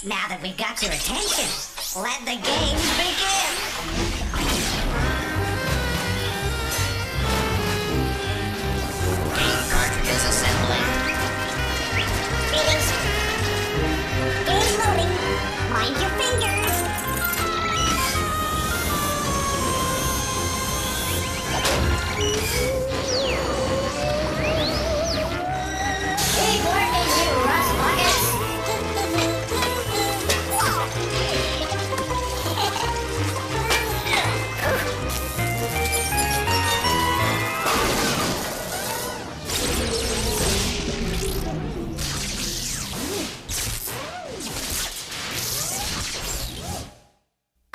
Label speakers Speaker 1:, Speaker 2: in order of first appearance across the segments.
Speaker 1: Now that we've got your attention, let the games begin! Game cartridges assembling. Greetings. Game loading. Mind your fingers. Keep working, you rust buckets.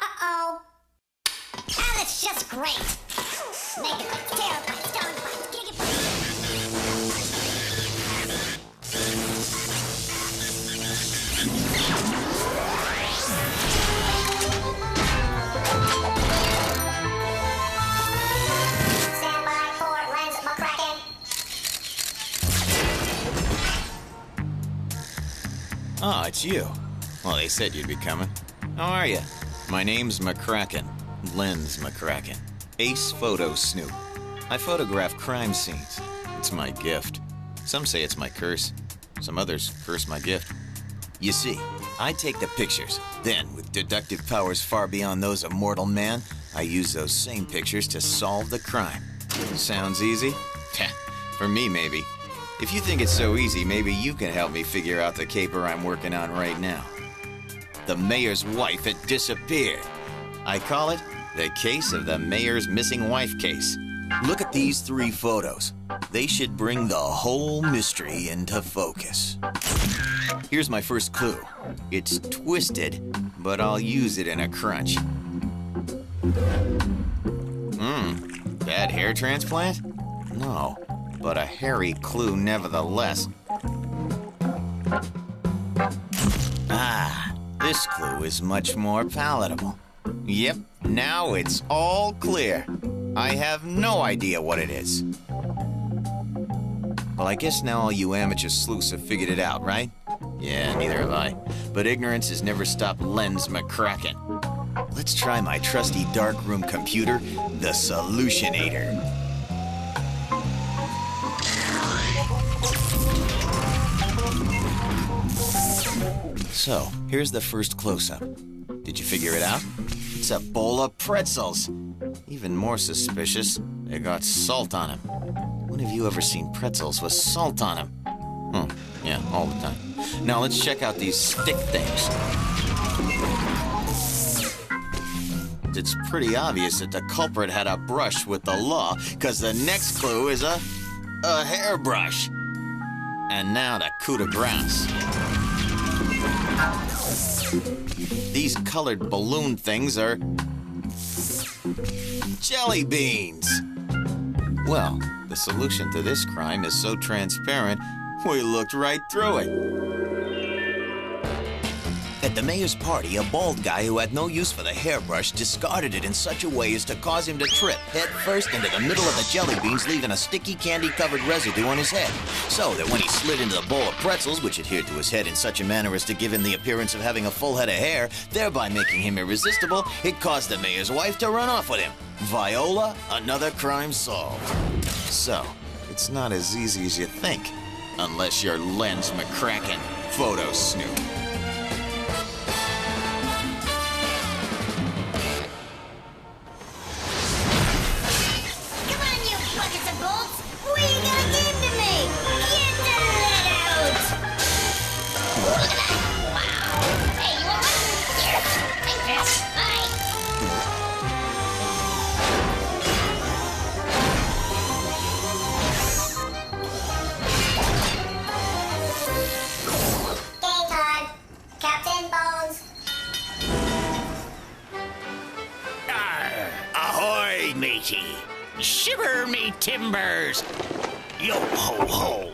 Speaker 1: Uh-oh. Ah, that's just great. Megabytes, terabytes, terabytes, gigabytes. Stand by for lens McCracken.
Speaker 2: Oh, it's you. Well, they said you'd be coming. How are you? My name's McCracken. Lens McCracken. Ace photo snoop. I photograph crime scenes. It's my gift. Some say it's my curse. Some others curse my gift. You see, I take the pictures. Then, with deductive powers far beyond those of mortal man, I use those same pictures to solve the crime. Sounds easy? Heh, for me, maybe. If you think it's so easy, maybe you can help me figure out the caper I'm working on right now. The mayor's wife had disappeared. I call it the case of the mayor's missing wife case. Look at these 3 photos. They should bring the whole mystery into focus. Here's my first clue. It's twisted, but I'll use it in a crunch. Bad hair transplant? No, but a hairy clue nevertheless. Ah, this clue is much more palatable. Yep, now it's all clear. I have no idea what it is. Well, I guess now all you amateur sleuths have figured it out, right? Yeah, neither have I. But ignorance has never stopped Lens McCracken. Let's try my trusty darkroom computer, the Solutionator. So, here's the first close-up. Did you figure it out? It's a bowl of pretzels. Even more suspicious, they got salt on them. When have you ever seen pretzels with salt on them? Yeah, all the time. Now let's check out these stick things. It's pretty obvious that the culprit had a brush with the law, because the next clue is a hairbrush. And now the coup de grace. These colored balloon things are jelly beans. Well, the solution to this crime is so transparent, we looked right through it. At the mayor's party, a bald guy who had no use for the hairbrush discarded it in such a way as to cause him to trip head first into the middle of the jelly beans, leaving a sticky candy-covered residue on his head. So that when he slid into the bowl of pretzels, which adhered to his head in such a manner as to give him the appearance of having a full head of hair, thereby making him irresistible, it caused the mayor's wife to run off with him. Viola, another crime solved. So, it's not as easy as you think, unless you're Lens McCracken, photo snoop.
Speaker 3: Ahoy, matey! Shiver me timbers! Yo-ho-ho!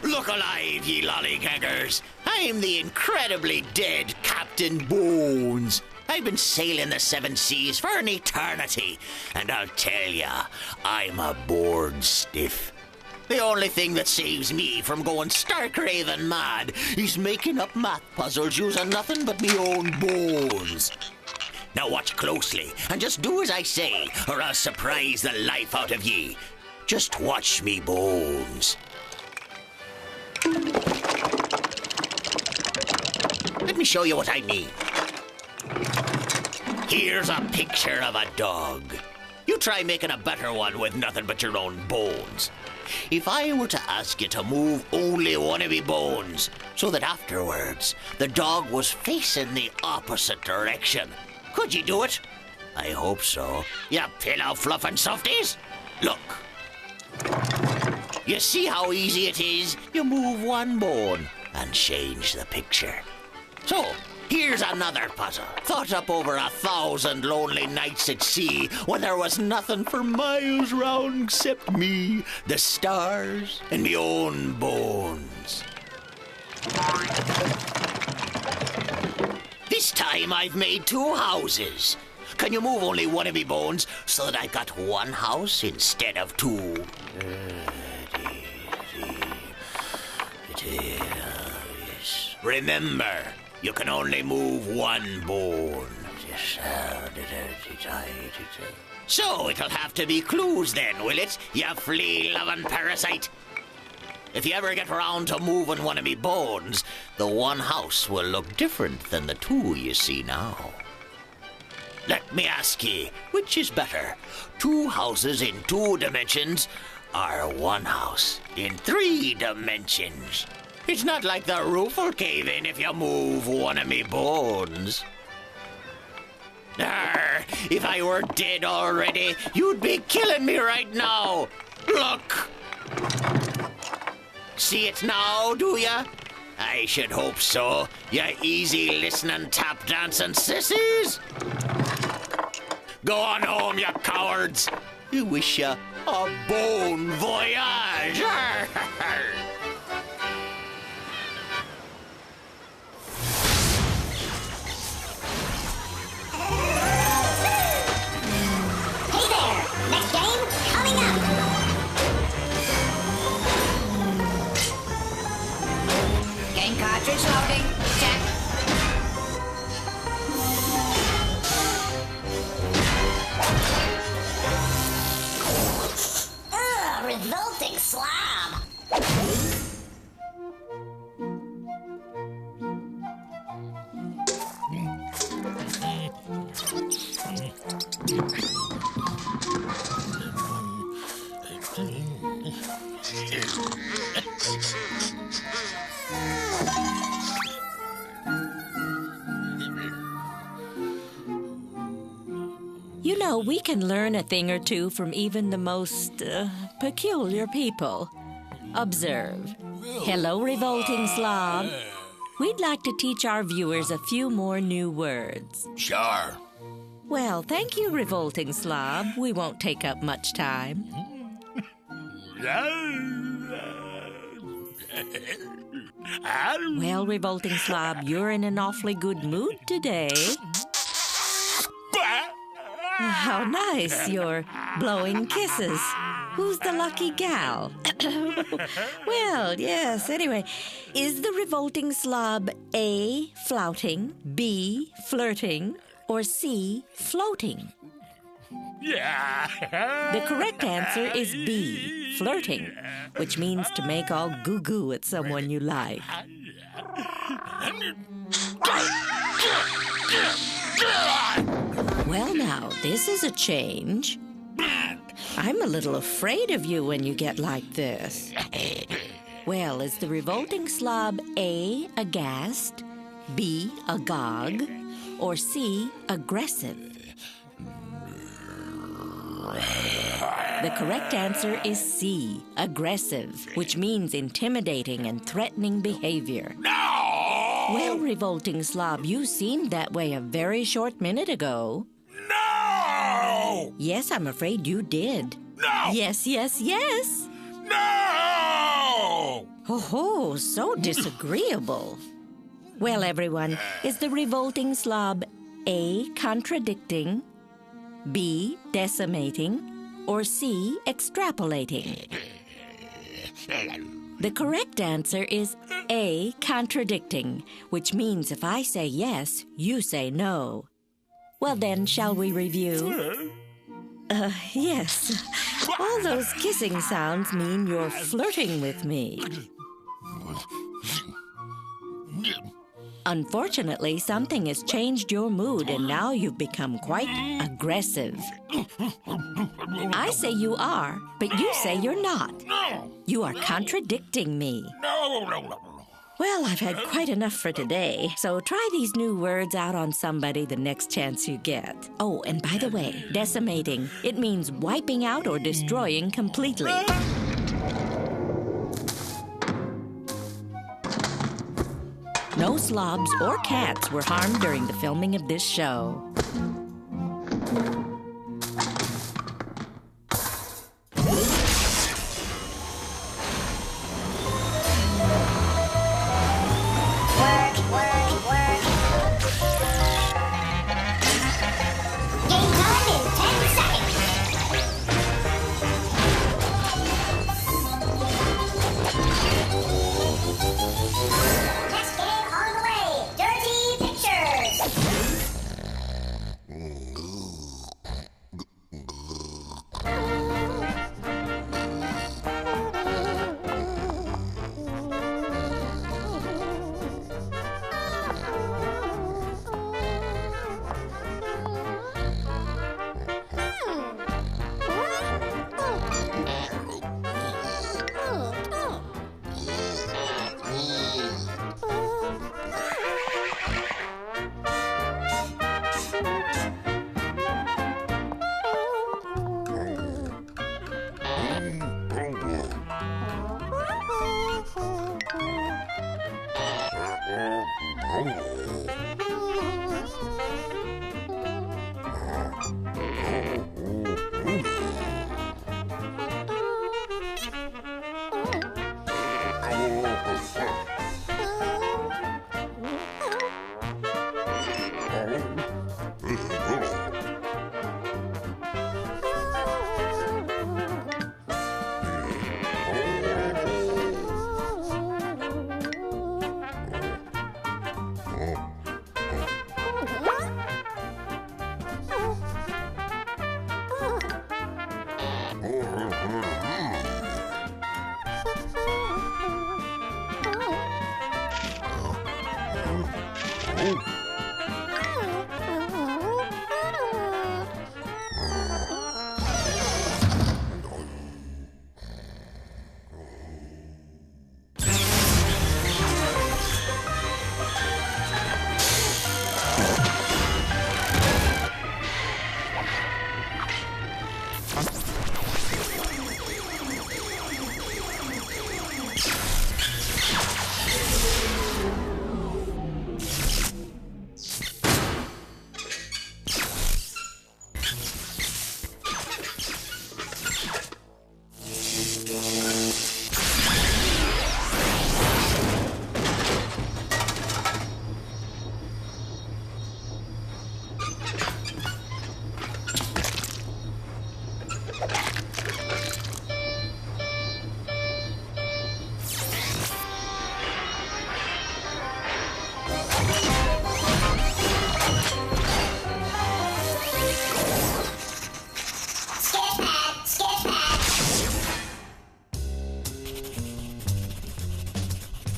Speaker 3: Look alive, ye lollygaggers! I'm the incredibly dead Captain Bones. I've been sailing the seven seas for an eternity, and I'll tell ya, I'm a bored stiff. The only thing that saves me from going stark raving mad is making up math puzzles using nothing but me own bones. Now watch closely, and just do as I say, or I'll surprise the life out of ye. Just watch me bones. Let me show you what I mean. Here's a picture of a dog. You try making a better one with nothing but your own bones. If I were to ask you to move only one of me bones, so that afterwards the dog was facing the opposite direction, could you do it? I hope so. You pillow fluffing softies. Look. You see how easy it is? You move one bone and change the picture. So, here's another puzzle, thought up over 1,000 lonely nights at sea when there was nothing for miles round except me, the stars, and me own bones. This time I've made 2 houses. Can you move only one of me bones so that I got one house instead of 2? Remember, you can only move one bone. So it'll have to be clues then, will it, you flea-loving parasite? If you ever get round to moving one of me bones, the one house will look different than the 2 you see now. Let me ask ye, which is better, 2 houses in 2 dimensions, or 1 house in 3 dimensions? It's not like the roof will cave in if you move one of me bones. Arr, if I were dead already, you'd be killing me right now. Look. See it now, do ya? I should hope so, you easy listening tap dancing sissies. Go on home, you cowards. I wish you a bon voyage.
Speaker 1: Hey there! Next game coming up!
Speaker 4: Game cartridge loading. Check.
Speaker 1: Ugh, revolting slob!
Speaker 5: You know, we can learn a thing or two from even the most peculiar people. Observe. Hello, revolting slob. We'd like to teach our viewers a few more new words.
Speaker 3: Sure.
Speaker 5: Well, thank you, revolting slob. We won't take up much time. Well, revolting slob, you're in an awfully good mood today. How nice, you're blowing kisses. Who's the lucky gal? Well, yes, anyway. Is the revolting slob A, flouting, B, flirting, or C, floating? The correct answer is B, flirting, which means to make all goo-goo at someone you like. Well, now, this is a change. I'm a little afraid of you when you get like this. Well, is the revolting slob A, aghast, B, agog, or C, aggressive? The correct answer is C, aggressive, which means intimidating and threatening behavior.
Speaker 3: No!
Speaker 5: Well, revolting slob, you seemed that way a very short minute ago.
Speaker 3: No!
Speaker 5: Yes, I'm afraid you did.
Speaker 3: No!
Speaker 5: Yes, yes, yes.
Speaker 6: No!
Speaker 5: Oh, so disagreeable. Well, everyone, is the revolting slob A, contradicting, B, decimating, or C, extrapolating? The correct answer is A, contradicting, which means if I say yes, you say no. Well then, shall we review? Yes. All those kissing sounds mean you're flirting with me. Unfortunately, something has changed your mood and now you've become quite aggressive. I say you are, but you say you're not. You are contradicting me.
Speaker 6: No.
Speaker 5: Well, I've had quite enough for today, so try these new words out on somebody the next chance you get. Oh, and by the way, decimating. It means wiping out or destroying completely. No slobs or cats were harmed during the filming of this show.
Speaker 1: Game time in 10 seconds. Next game on the way. Dirty Pictures.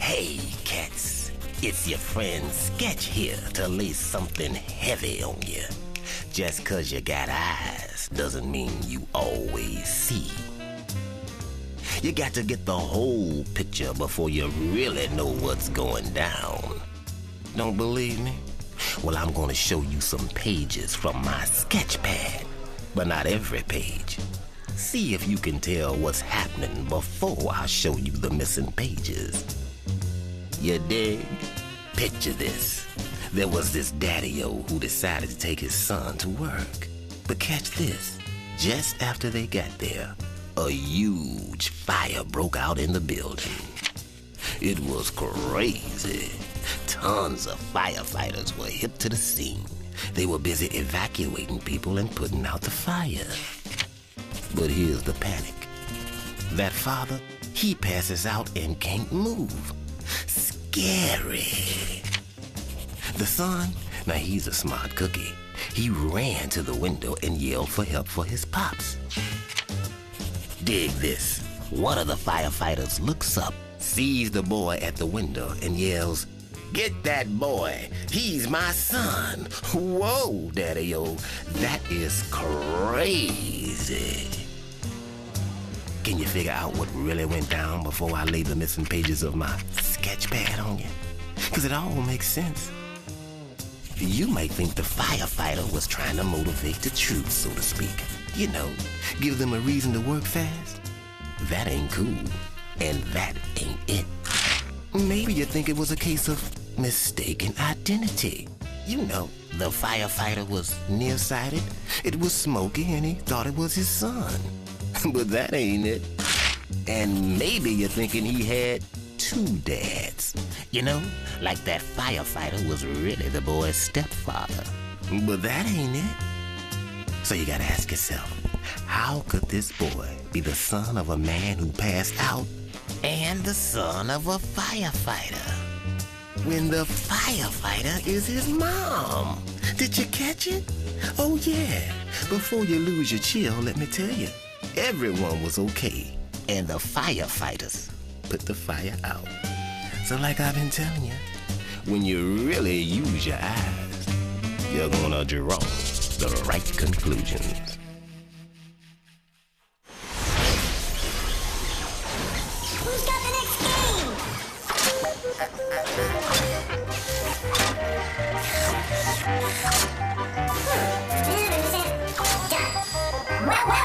Speaker 3: Hey, cats. It's your friend Sketch here to lay something heavy on you. Just 'cause you got eyes doesn't mean you always see. You got to get the whole picture before you really know what's going down. Don't believe me? Well, I'm gonna show you some pages from my sketch pad, but not every page. See if you can tell what's happening before I show you the missing pages. You dig? Picture this. There was this daddy-o who decided to take his son to work. But catch this. Just after they got there, a huge
Speaker 6: fire broke out in the building. It was crazy. Tons of firefighters were hit to the scene. They were busy evacuating people and putting out the fire. But here's the panic. That father, he passes out and can't move. Scary. The son, now he's a smart cookie. He ran to the window and yelled for help for his pops. Dig this. One of the firefighters looks up, sees the boy at the window, and yells, "Get that boy! He's my son!" Whoa, Daddy-o, that is crazy. Can you figure out what really went down before I lay the missing pages of my sketch pad on you? Because it all makes sense. You might think the firefighter was trying to motivate the troops, so to speak. You know, give them a reason to work fast. That ain't cool, and that ain't it. Maybe you think it was a case of mistaken identity. You know, the firefighter was nearsighted, it was smoky, and he thought it was his son. But that ain't it. And maybe you're thinking he had two dads. You know, like that firefighter was really the boy's stepfather. But that ain't it. So you gotta ask yourself, how could this boy be the son of a man who passed out and the son of a firefighter, when the firefighter is his mom? Did you catch it? Oh yeah, before you lose your chill, let me tell you, everyone was okay, and the firefighters put the fire out. So like I've been telling you, when you really use your eyes, you're gonna draw the right conclusions.
Speaker 1: Who's got the next game? Done. Well.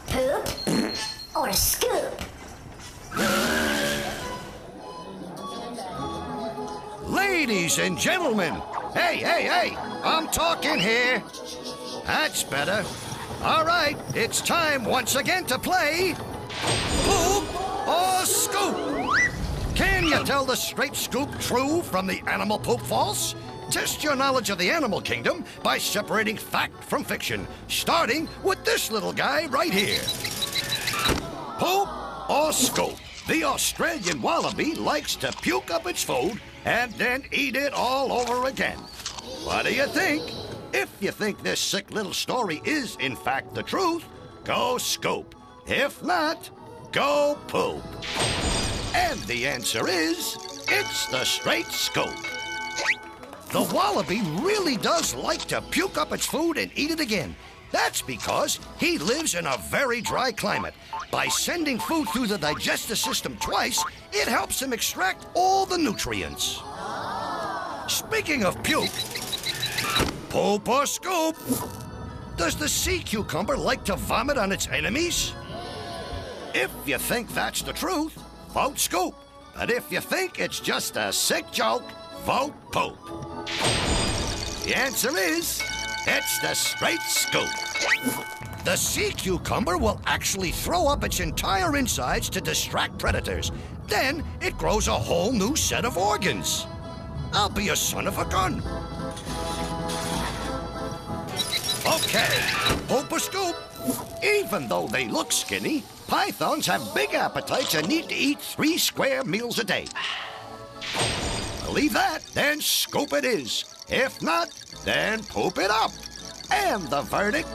Speaker 1: Poop or scoop?
Speaker 7: Ladies and gentlemen, hey, I'm talking here. That's better. All right, it's time once again to play Poop or Scoop. Can you tell the straight scoop true from the animal poop false? Test your knowledge of the animal kingdom by separating fact from fiction, starting with this little guy right here. Poop or Scoop? The Australian wallaby likes to puke up its food and then eat it all over again. What do you think? If you think this sick little story is, in fact, the truth, go scoop. If not, go poop. And the answer is, it's the straight scoop. The wallaby really does like to puke up its food and eat it again. That's because he lives in a very dry climate. By sending food through the digestive system twice, it helps him extract all the nutrients. Speaking of puke, poop or scoop? Does the sea cucumber like to vomit on its enemies? If you think that's the truth, vote scoop. But if you think it's just a sick joke, vote poop. The answer is, it's the straight scoop. The sea cucumber will actually throw up its entire insides to distract predators. Then it grows a whole new set of organs. I'll be a son of a gun. Okay, poop or scoop? Even though they look skinny, pythons have big appetites and need to eat 3 square meals a day. Believe that, then scoop it is. If not, then poop it up. And the verdict?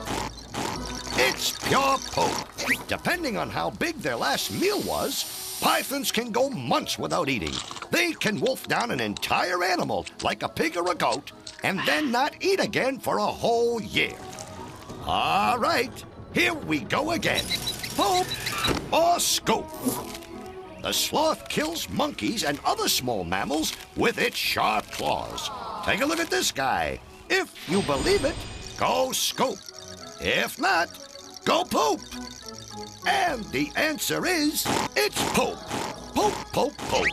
Speaker 7: It's pure poop. Depending on how big their last meal was, pythons can go months without eating. They can wolf down an entire animal, like a pig or a goat, and then not eat again for a whole year. All right, here we go again. Poop or scoop? The sloth kills monkeys and other small mammals with its sharp claws. Take a look at this guy. If you believe it, go scoop. If not, go poop. And the answer is, it's poop. Poop, poop, poop.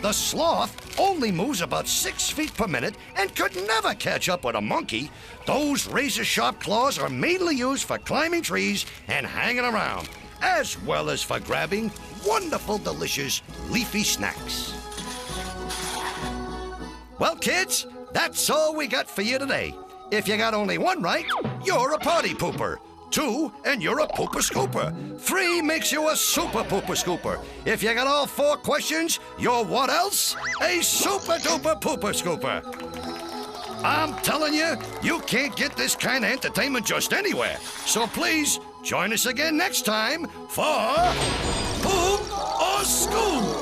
Speaker 7: The sloth only moves about 6 feet per minute and could never catch up with a monkey. Those razor-sharp claws are mainly used for climbing trees and hanging around, as well as for grabbing wonderful, delicious, leafy snacks. Well, kids, that's all we got for you today. If you got only one right, you're a party pooper. 2, and you're a pooper scooper. 3 makes you a super pooper scooper. If you got all 4 questions, you're what else? A super duper pooper scooper. I'm telling you, you can't get this kind of entertainment just anywhere. So please, join us again next time for Poop or Scoop.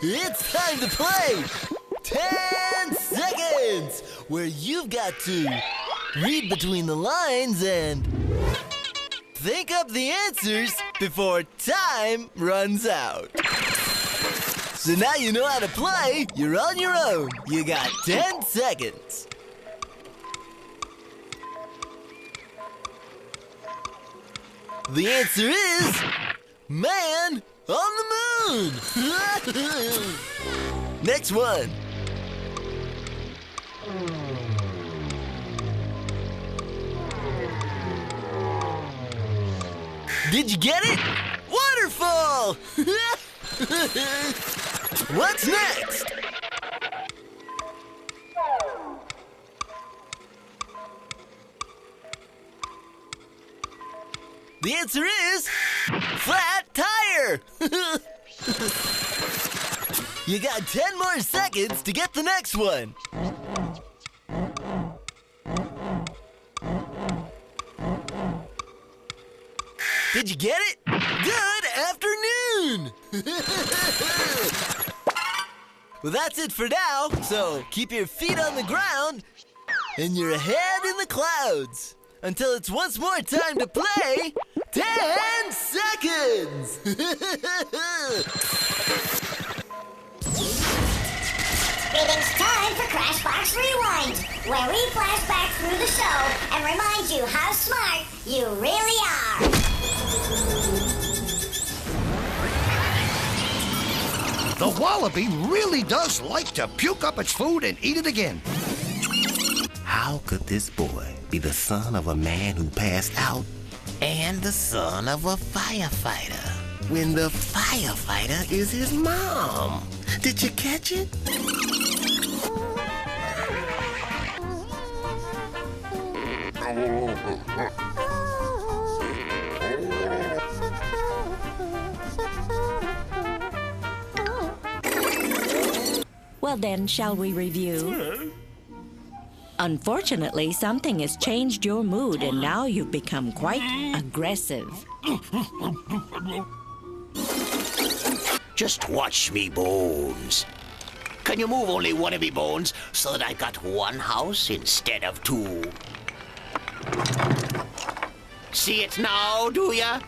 Speaker 8: It's time to play 10 seconds, where you've got to read between the lines and think up the answers before time runs out. So now you know how to play. You're on your own. You got 10 seconds. The answer is man on the moon. Next one. Did you get it? Waterfall. What's next? The answer is flat tire. You got 10 more seconds to get the next one. Did you get it? Good afternoon. Well, that's it for now. So keep your feet on the ground and your head in the clouds until it's once more time to play 10 seconds.
Speaker 1: It's time for Crashbox Rewind, where we flash back through the show and remind you how smart you really are.
Speaker 7: The wallaby really does like to puke up its food and eat it again.
Speaker 6: How could this boy be the son of a man who passed out and the son of a firefighter when the firefighter is his mom? Did you catch it?
Speaker 5: Well then, shall we review? Unfortunately, something has changed your mood and now you've become quite aggressive.
Speaker 3: Just watch me bones. Can you move only one of me bones so that I got one house instead of 2? See it now, do ya?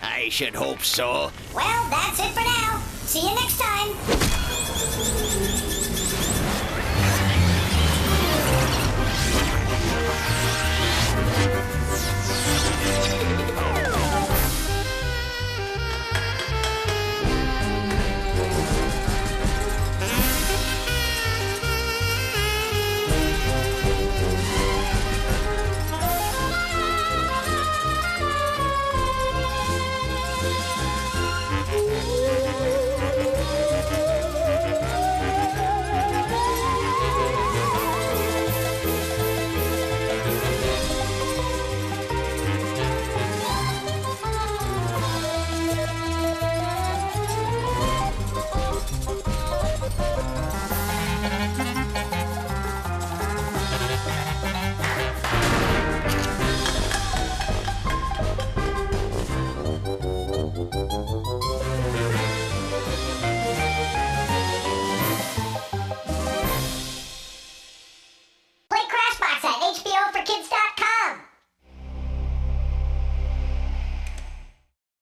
Speaker 3: I should hope so.
Speaker 1: Well, that's it for now. See you next time.